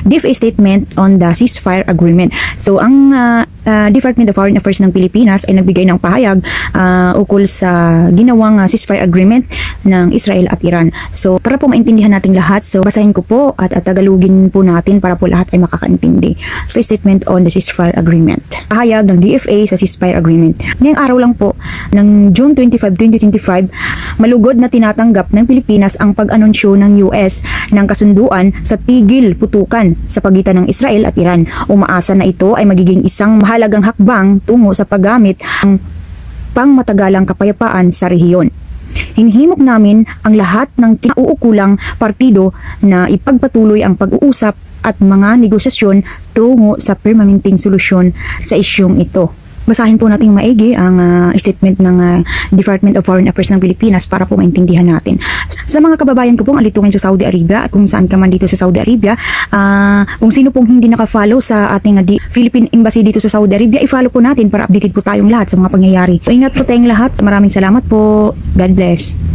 DFA statement on the ceasefire agreement. So ang Department of Foreign Affairs ng Pilipinas ay nagbigay ng pahayag ukol sa ginawang ceasefire agreement ng Israel at Iran. So para po maintindihan nating lahat, so basahin ko po at tagalugin po natin para po lahat ay makakaintindi. So statement on the ceasefire agreement. Pahayag ng DFA sa ceasefire agreement. Ngayong araw lang po ng June 25, 2025, malugod na tinatanggap ng Pilipinas ang pag-anunsyo ng US ng kasunduan sa tigil putukan sa pagitan ng Israel at Iran. Umaasa na ito ay magiging isang mahalagang hakbang tungo sa paggamit ng pangmatagalang kapayapaan sa rehiyon. Hinihimok namin ang lahat ng kinauukulang partido na ipagpatuloy ang pag-uusap at mga negosasyon tungo sa permanenteng solusyon sa isyung ito. Basahin po natin maigi ang statement ng Department of Foreign Affairs ng Pilipinas para po maintindihan natin. Sa mga kababayan ko pong alitungin sa Saudi Arabia at kung saan ka man dito sa Saudi Arabia, kung sino pong hindi naka-follow sa ating Philippine Embassy dito sa Saudi Arabia, i-follow po natin para updated po tayong lahat sa mga pangyayari. So, ingat po tayong lahat. Maraming salamat po. God bless.